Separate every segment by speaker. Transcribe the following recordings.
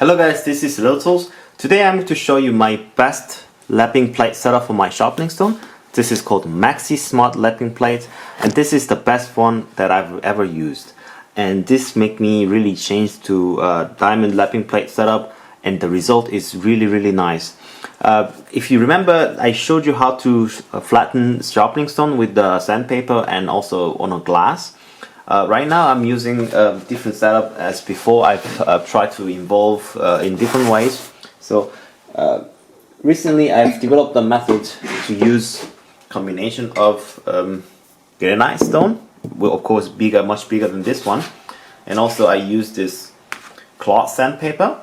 Speaker 1: Hello guys, this is leathertoolz. Today I'm going to show you my best lapping plate setup for my sharpening stone. This is called Maxi-smart lapping plate, and this is the best one that I've ever used. And this made me really change to diamond lapping plate setup, and the result is really nice. If you remember, I showed you how to flatten sharpening stone with the sandpaper and also on a glass. Right now I'm using a different setup as before. I've tried to involve in different ways. So recently I've developed a method to use combination of granite stone, well, of course much bigger than this one, and also I use this cloth sandpaper.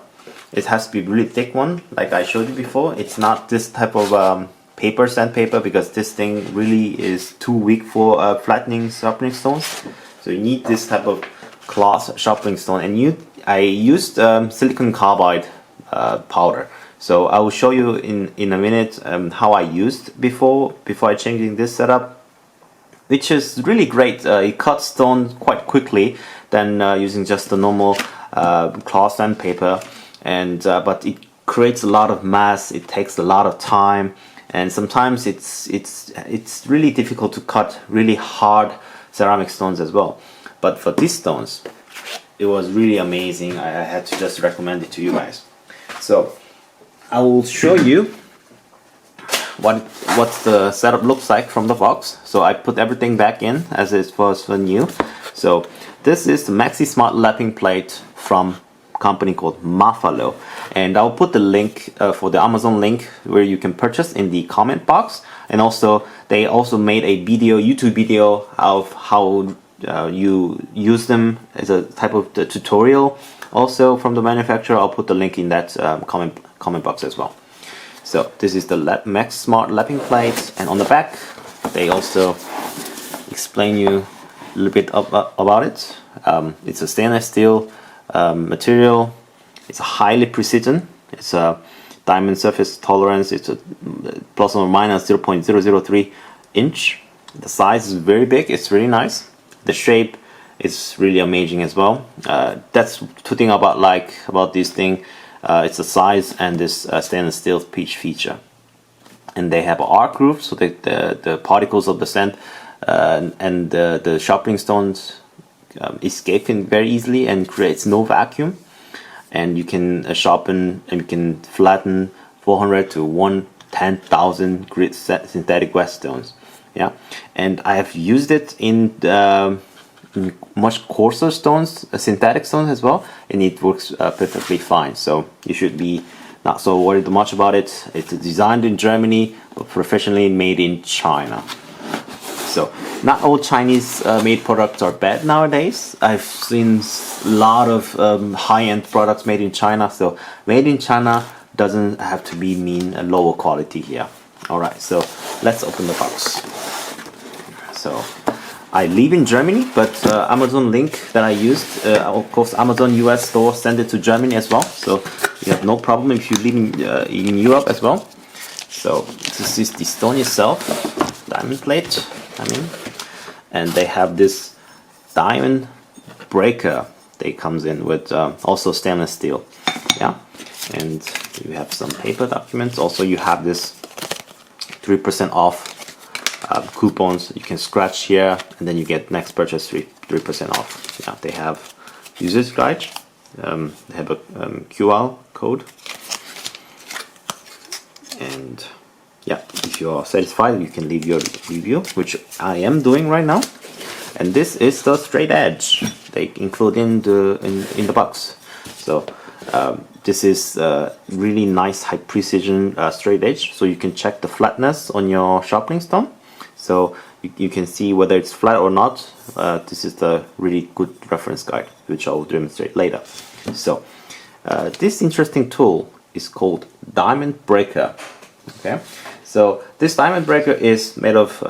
Speaker 1: It has to be really thick one, like I showed you before. It's not this type of paper sandpaper, because this thing really is too weak for flattening sharpening stones. So you need this type of cloth sharpening stone, and I used silicone carbide powder. So I will show you in a minute how I used before I changing this setup, which is really great. It cuts stone quite quickly than using just the normal cloth sandpaper, and but it creates a lot of mass. It takes a lot of time, and sometimes it's really difficult to cut really hard ceramic stones as well. But for these stones, it was really amazing. I had to just recommend it to you guys. So I will show you what the setup looks like from the box. So I put everything back in as it was new. So this is the Maxi-smart lapping plate from a company called Buffalo, and I'll put the link for the Amazon link where you can purchase in the comment box. And also they also made a YouTube video of how you use them as a type of the tutorial also from the manufacturer. I'll put the link in that comment box as well. So this is the Maxi-smart lapping plate, and on the back they also explain you a little bit about it. It's a stainless steel material. It's a highly precision. It's a diamond surface tolerance. It's a plus or minus 0.003 inch. The size is very big. It's really nice. The shape is really amazing as well. That's two things about this thing. It's the size and this stainless steel pitch feature. And they have an arc groove, so that the particles of the sand and the sharpening stones escape very easily and creates no vacuum. And you can sharpen and you can flatten 400 to 110,000 grit synthetic wet stones. Yeah, and I have used it in much coarser stones, synthetic stones as well, and it works perfectly fine. So you should be not so worried much about it. It's designed in Germany, but professionally made in China. So not all Chinese made products are bad nowadays. I've seen a lot of high-end products made in China. So made in China doesn't have to mean a lower quality here. Alright, so let's open the box. So I live in Germany, but Amazon link that I used, of course Amazon US store send it to Germany as well. So you have no problem if you live in Europe as well. So this is the stone itself, diamond plate. And they have this diamond breaker. They comes in with also stainless steel. Yeah, and you have some paper documents. Also, you have this 3% off coupons. You can scratch here, and then you get next purchase 3% off. Yeah, they have user's guide. They have a QR code, and yeah, if you are satisfied, you can leave your review, which I am doing right now. And this is the straight edge they include in the box. So this is really nice high precision straight edge, so you can check the flatness on your sharpening stone. So you can see whether it's flat or not. This is the really good reference guide, which I will demonstrate later. So this interesting tool is called diamond breaker. Okay, so this diamond breaker is made of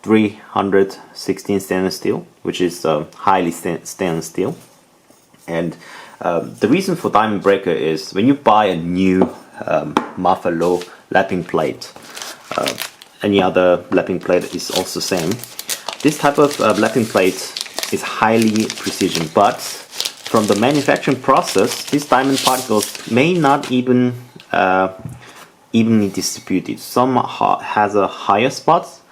Speaker 1: 316 stainless steel, which is highly stainless steel. And the reason for diamond breaker is when you buy a new Buffalo lapping plate, any other lapping plate is also same. This type of lapping plate is highly precision, but from the manufacturing process, these diamond particles may not even evenly distributed. Some has a higher spots,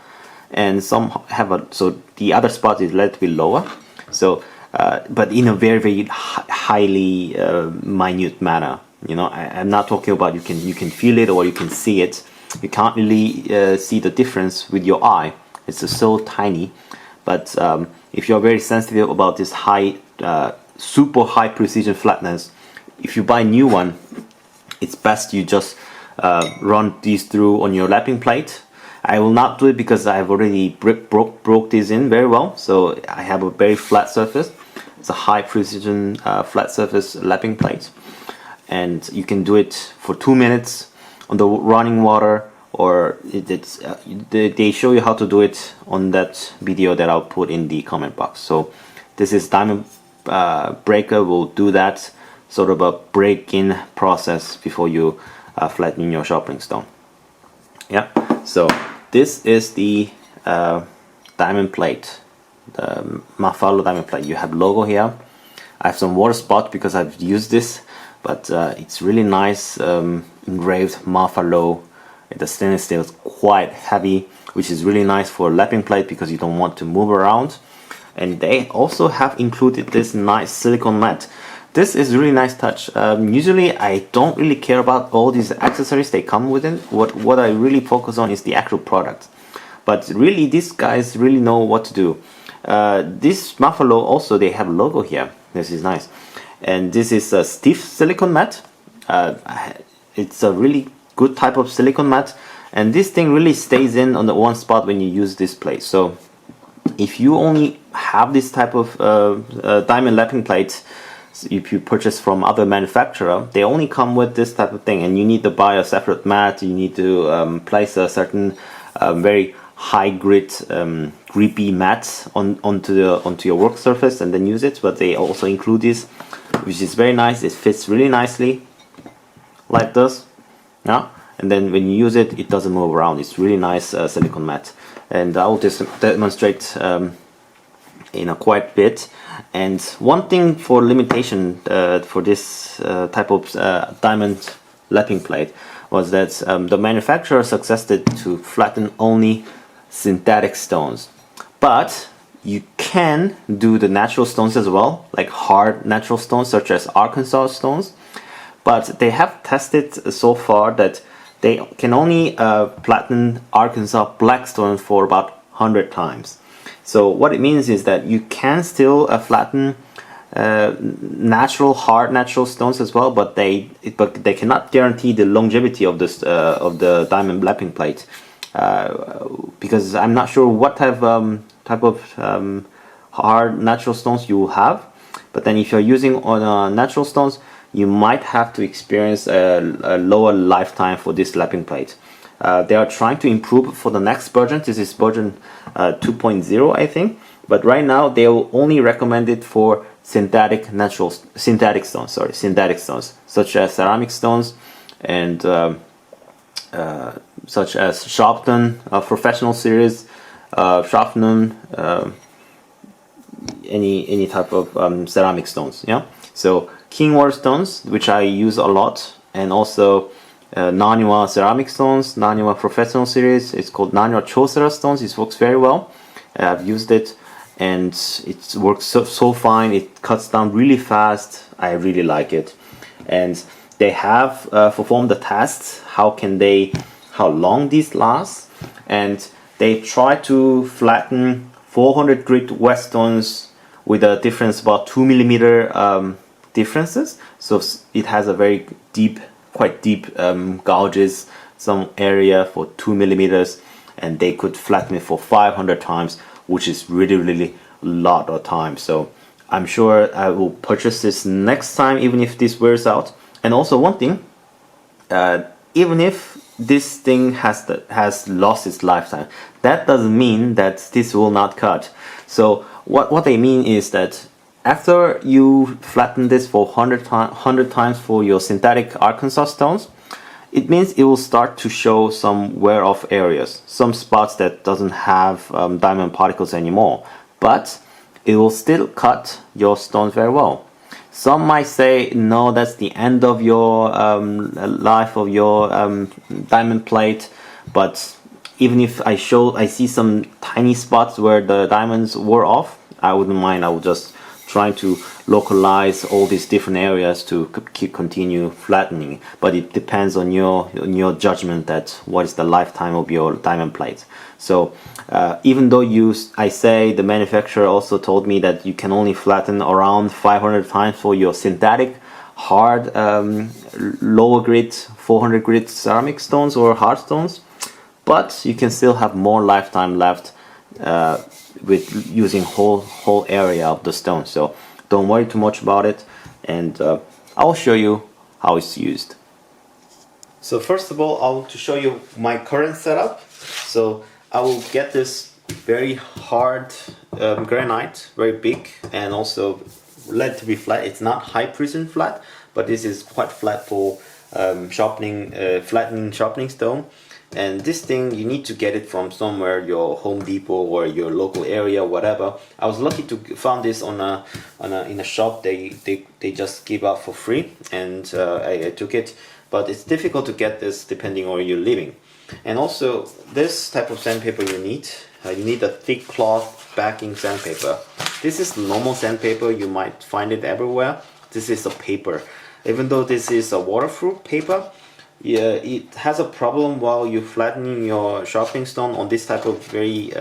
Speaker 1: and some have a, so the other spot is relatively lower. So but in a very highly minute manner. You know, I'm not talking about you can feel it or you can see it. You can't really see the difference with your eye. It's so tiny. But if you're very sensitive about this high, super high precision flatness, if you buy a new one, it's best you just run these through on your lapping plate. I will not do it because I've already broke these in very well. So I have a very flat surface. It's a high precision flat surface lapping plate. And you can do it for 2 minutes on the running water, or they show you how to do it on that video that I'll put in the comment box. So this is diamond breaker will do that sort of a break-in process before you flatten your sharpening stone. Yeah, so this is the diamond plate, the Buffalo diamond plate. You have logo here. I have some water spot because I've used this, but it's really nice engraved Buffalo. The stainless steel is quite heavy, which is really nice for a lapping plate because you don't want to move around. And they also have included this nice silicone mat. This is really nice touch. Usually I don't really care about all these accessories they come with it. What I really focus on is the actual product. But really these guys really know what to do. This Buffalo also, they have a logo here. This is nice. And this is a stiff silicone mat. It's a really good type of silicone mat, and this thing really stays in on the one spot when you use this plate. So if you only have this type of diamond lapping plate, if you purchase from other manufacturer, they only come with this type of thing, and you need to buy a separate mat. You need to place a certain very high grit grippy mat onto your work surface and then use it. But they also include this, which is very nice. It fits really nicely like this. Yeah, and then when you use it, it doesn't move around. It's really nice silicone mat, and I will just demonstrate in a quite bit. And one thing for limitation for this type of diamond lapping plate was that the manufacturer suggested to flatten only synthetic stones, but you can do the natural stones as well, like hard natural stones such as Arkansas stones. But they have tested so far that they can only flatten Arkansas black stone for about 100 times. So what it means is that you can still flatten hard natural stones as well, but they cannot guarantee the longevity of this of the diamond lapping plate, because I'm not sure what type of hard natural stones you will have. But then if you're using on natural stones, you might have to experience a lower lifetime for this lapping plate. They are trying to improve for the next version. This is version 2.0, I think. But right now they will only recommend it for synthetic stones, such as ceramic stones and such as Sharpening professional series, Sharpening, any type of ceramic stones. Yeah. So King Water stones, which I use a lot, and also Naniwa ceramic stones, Naniwa professional series. It's called Naniwa Chosera stones. It works very well. I've used it, and it works so fine. It cuts down really fast. I really like it. And they have performed the tests. How long these last? And they try to flatten 400 grit wet stones with a difference about 2 millimeter differences. So it has a very quite deep gouges, some area for 2 millimeters, and they could flatten it for 500 times, which is really a lot of time. So I'm sure I will purchase this next time, even if this wears out. And also one thing, even if this thing has lost its lifetime, that doesn't mean that this will not cut. So what they mean is that after you flatten this for 100 times for your synthetic Arkansas stones, it means it will start to show some wear off areas, some spots that doesn't have diamond particles anymore, but it will still cut your stones very well. Some might say no, that's the end of your life of your diamond plate, but even if I see some tiny spots where the diamonds wore off, I wouldn't mind. I would just try to localize all these different areas to continue flattening. But it depends on your judgment that what is the lifetime of your diamond plate. So even though I say the manufacturer also told me that you can only flatten around 500 times for your synthetic hard lower grit 400 grit ceramic stones or hard stones, but you can still have more lifetime left with using whole area of the stone. So don't worry too much about it, and I'll show you how it's used. So first of all, I want to show you my current setup. So I will get this very hard granite, very big, and also relatively flat. It's not high precision flat, but this is quite flat for flattening sharpening stone. And this thing, you need to get it from somewhere, your Home Depot or your local area, whatever. I was lucky to found this in a shop. They just give out for free, and I took it. But it's difficult to get this depending on where you're living. And also, this type of sandpaper you need a thick cloth backing sandpaper. This is normal sandpaper, you might find it everywhere. This is a paper. Even though this is a waterproof paper, yeah, it has a problem while you're flattening your sharpening stone on this type of very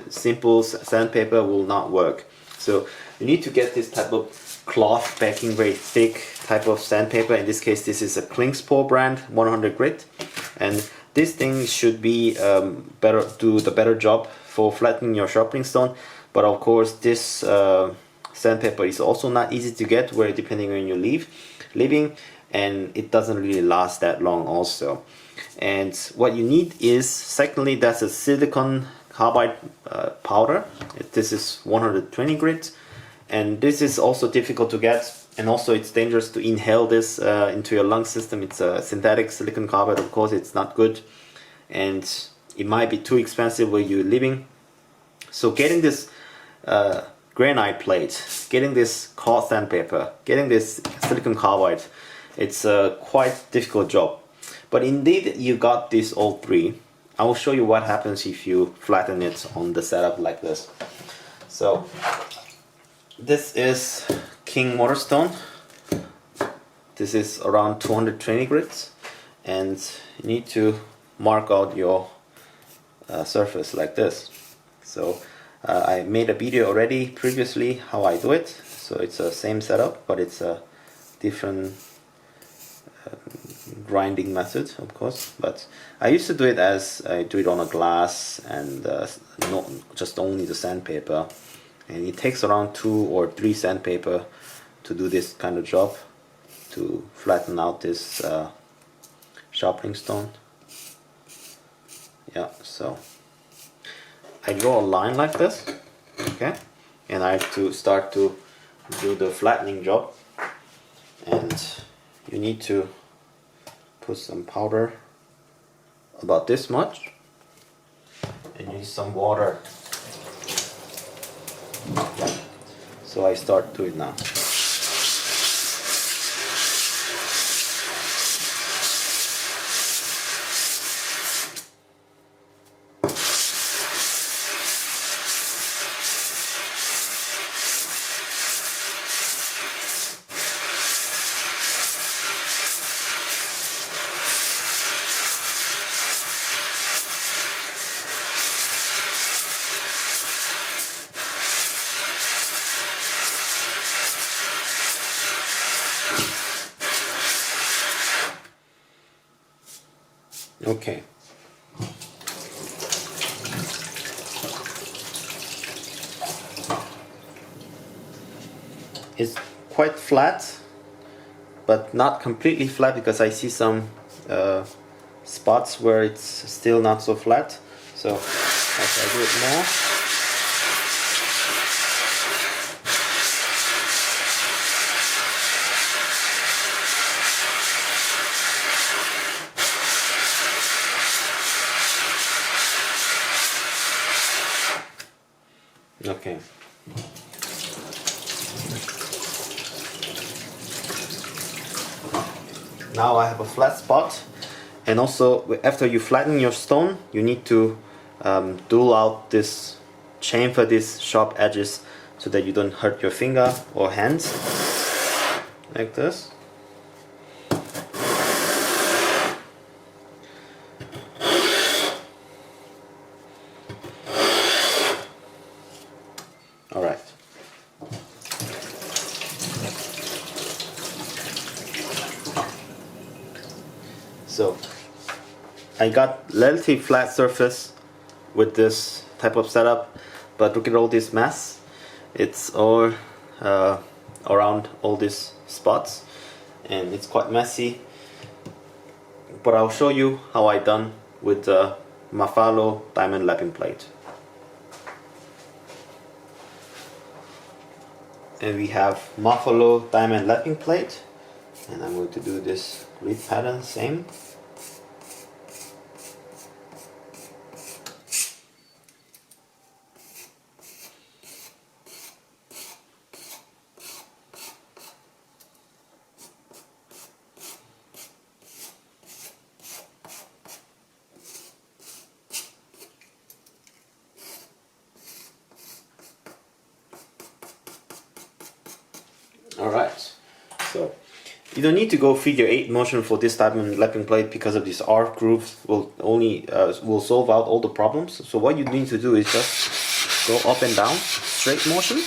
Speaker 1: simple sandpaper will not work. So you need to get this type of cloth backing, very thick type of sandpaper. In this case, this is a Klingspor brand 100 grit, and this thing should be do the better job for flattening your sharpening stone. But of course, this sandpaper is also not easy to get, where depending on your living, and it doesn't really last that long also. And what you need is, secondly, that's a silicone carbide powder. This is 120 grit, and this is also difficult to get, and also it's dangerous to inhale this into your lung system. It's a synthetic silicone carbide, of course it's not good, and it might be too expensive where you're living. So getting this granite plate, getting this cloth sandpaper, getting this silicone carbide, it's a quite difficult job. But indeed, you got these all three. I will show you what happens if you flatten it on the setup like this. So this is King Waterstone. This is around 220 grits, and you need to mark out your surface like this. So I made a video already previously how I do it. So it's the same setup, but it's a different grinding method, of course. But I used to do it as I do it on a glass, and not just only the sandpaper, and it takes around 2 or 3 sandpaper to do this kind of job, to flatten out this sharpening stone. Yeah, so I draw a line like this, okay, and I have to start to do the flattening job. And you need to put some powder, about this much, and use some water. So I start to do it now. Okay. It's quite flat, but not completely flat, because I see some spots where it's still not so flat. So as I do it more, okay. now I have a flat spot. And also, after you flatten your stone, you need to dull out this, chamfer these sharp edges so that you don't hurt your finger or hands, like this. Alright. So, I got relatively flat surface with this type of setup, but look at all this mess. It's all around all these spots, and it's quite messy. But I'll show you how I done with the Mafalo diamond lapping plate. And we have Mafalo diamond lapping plate, and I'm going to do this grid pattern same. Alright, so you don't need to go figure 8 motion for this diamond lapping plate because of these arc grooves will only will solve out all the problems. So what you need to do is just go up and down, straight motion.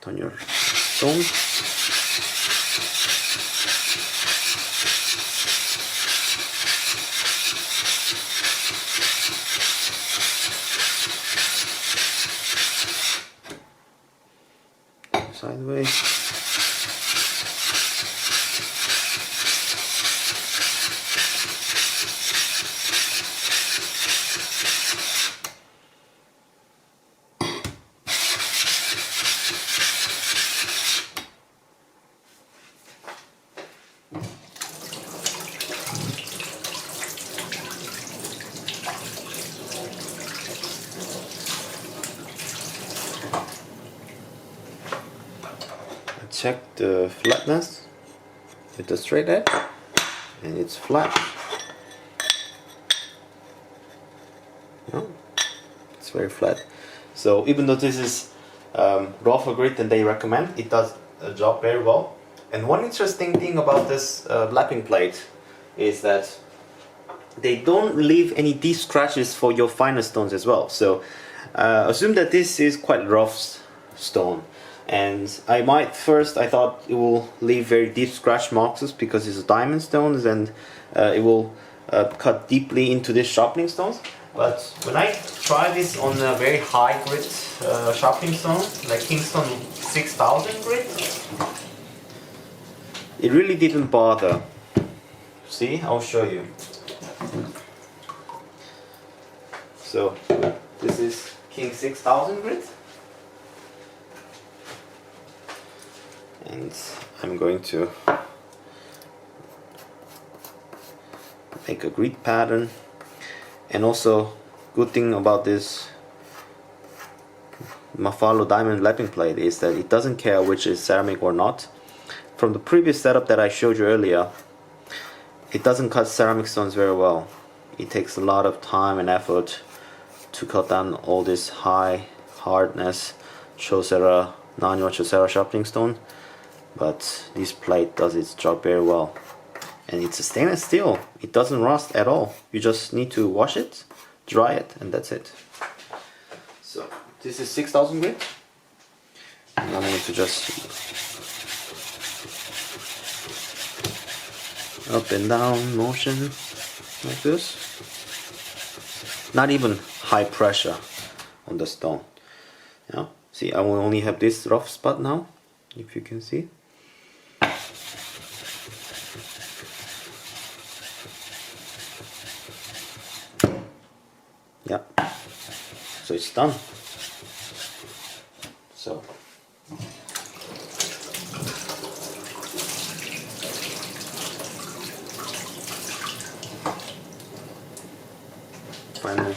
Speaker 1: Turn your stone. Sideways. Check the flatness with the straight edge, and it's flat. No, it's very flat. So even though this is rougher grit than they recommend, it does a job very well. And one interesting thing about this lapping plate is that they don't leave any deep scratches for your finer stones as well. So assume that this is quite rough stone. And I thought it will leave very deep scratch marks because it's diamond stones, and it will cut deeply into this sharpening stones. But when I try this on a very high grit sharpening stone, like Kingston 6000 grit, it really didn't bother. See, I'll show you. So this is King 6000 grit. And I'm going to make a grid pattern. And also, good thing about this Mafalo diamond lapping plate is that it doesn't care which is ceramic or not. From the previous setup that I showed you earlier, it doesn't cut ceramic stones very well. It takes a lot of time and effort to cut down all this high hardness Chaucera, non-your Chaucera sharpening stone. But this plate does its job very well, and it's a stainless steel. It doesn't rust at all. You just need to wash it, dry it, and that's it. So this is 6000 grit, and I'm going to just up and down motion like this. Not even high pressure on the stone. Yeah. See, I will only have this rough spot now, if you can see. Yeah, so it's done. So finally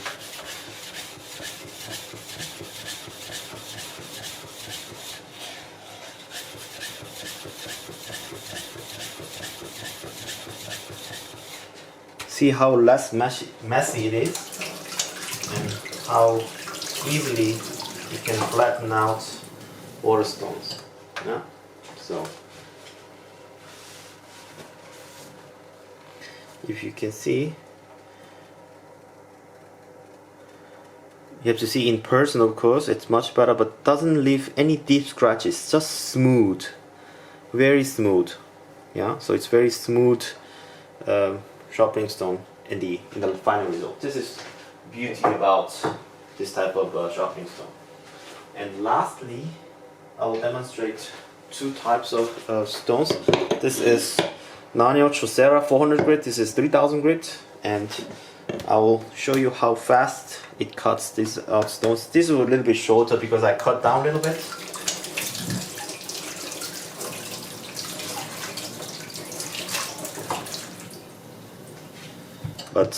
Speaker 1: see how less messy it is and how easily you can flatten out water stones. Yeah, so if you can see, you have to see in person, of course, it's much better, but doesn't leave any deep scratches, just smooth, very smooth. Yeah, so it's very smooth sharpening stone in the final result. This is beauty about this type of sharpening stone. And lastly, I will demonstrate two types of stones. This is Nano Chaucera 400 grit, this is 3000 grit, and I will show you how fast it cuts these stones. This is a little bit shorter because I cut down a little bit. But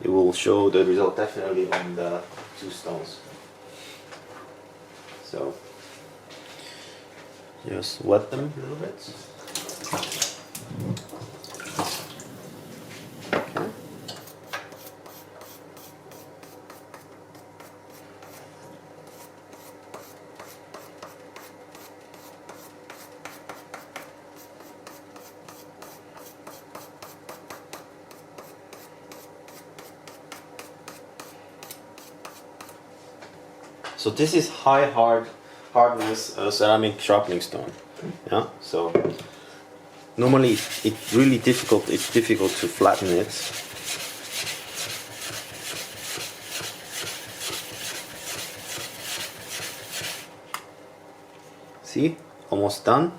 Speaker 1: it will show the result definitely on the two stones. So just wet them a little bit. Okay. So this is high hardness ceramic sharpening stone. Yeah. So normally it's really difficult. It's difficult to flatten it. See, almost done.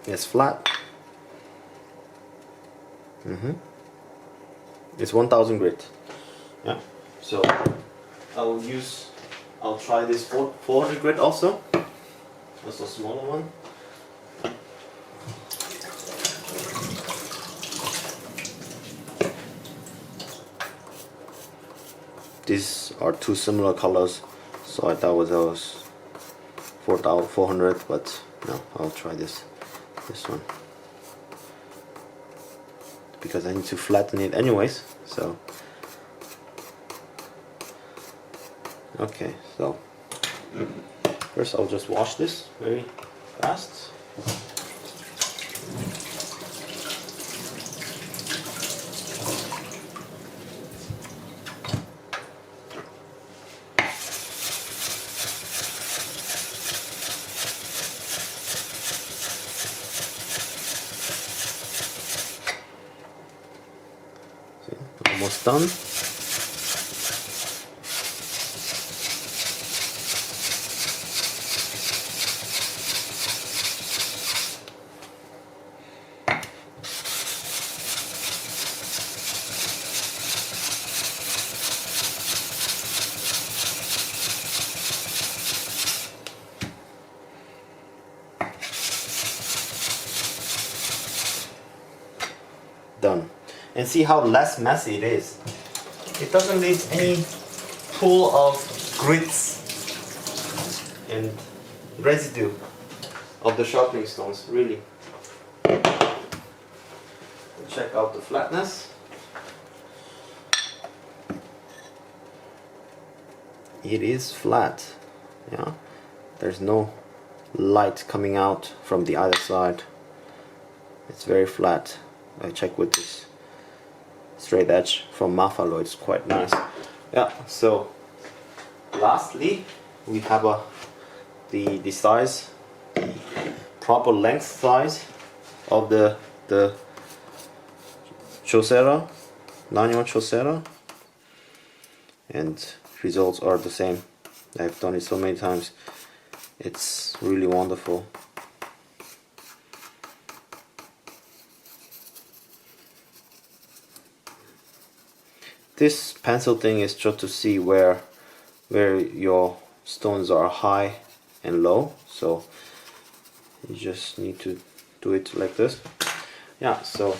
Speaker 1: It's flat. It's 1000 grit. Yeah. So I'll try this 400 grit also. Also a smaller one. These are two similar colors, so I thought it was 400, but no, I'll try this one because I need to flatten it anyways. So okay, so first I'll just wash this very fast. Almost done. Done. And see how less messy it is. It doesn't leave any pool of grits and residue of the sharpening stones, really. Check out the flatness. It is flat. Yeah, there's no light coming out from the other side. It's very flat. I check with this straight edge from Mafalo, it's quite nice. Yeah, so lastly we have the size, the proper length size of the Chaucera, Nano Chaucera, and results are the same. I've done it so many times. It's really wonderful. this pencil thing is just to see where your stones are high and low, so you just need to do it like this. Yeah, so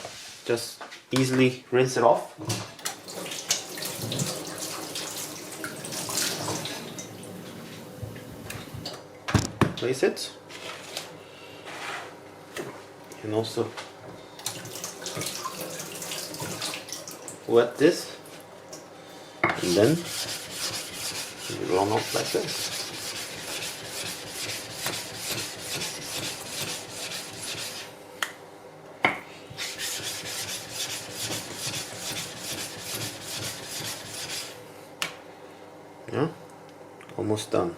Speaker 1: just easily rinse it off. Place it, and also wet this, and then you roll out like this. Yeah, almost done.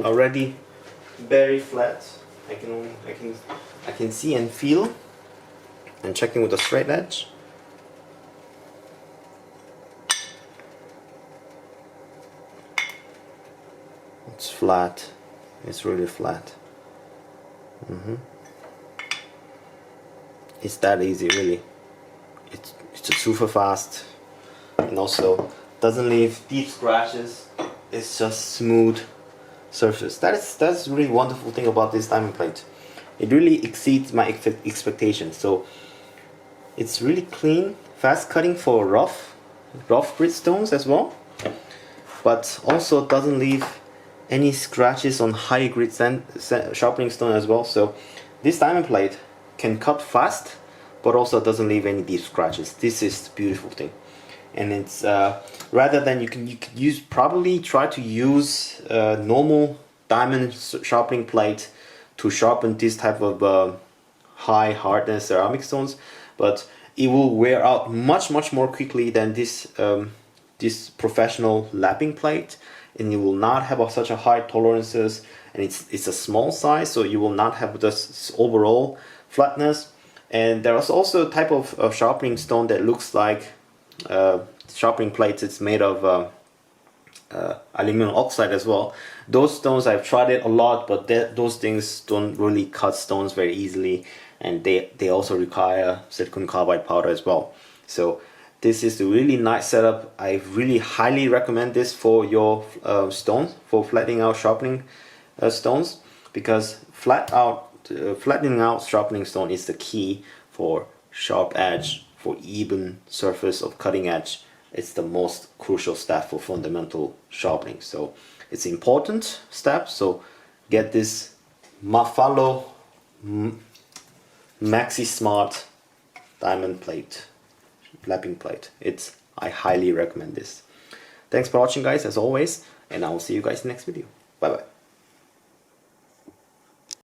Speaker 1: Already very flat. I can see and feel, and checking with a straight edge. It's flat. It's really flat. It's that easy, really. It's super fast, and also doesn't leave deep scratches. It's just smooth surface. That's really wonderful thing about this diamond plate. It really exceeds my expectations. So it's really clean, fast cutting for rough grit stones as well, but also doesn't leave any scratches on high grit sharpening stone as well. So this diamond plate can cut fast, but also doesn't leave any deep scratches. This is the beautiful thing. And it's rather than you can probably try to use normal diamond sharpening plate to sharpen this type of high hardness ceramic stones, but it will wear out much more quickly than this this professional lapping plate, and you will not have such a high tolerances, and it's a small size, so you will not have this overall flatness. And there is also a type of sharpening stone that looks like sharpening plates. It's made of aluminum oxide as well. Those stones, I've tried it a lot, but those things don't really cut stones very easily, and they also require silicon carbide powder as well. So this is a really nice setup. I really highly recommend this for your stones, for flattening out sharpening stones, because flattening out sharpening stone is the key for sharp edge, for even surface of cutting edge. It's the most crucial step for fundamental sharpening. So it's an important step. So get this Mafalo Maxi-smart diamond plate, lapping plate. I highly recommend this. Thanks for watching, guys, as always, and I will see you guys in the next video. Bye bye.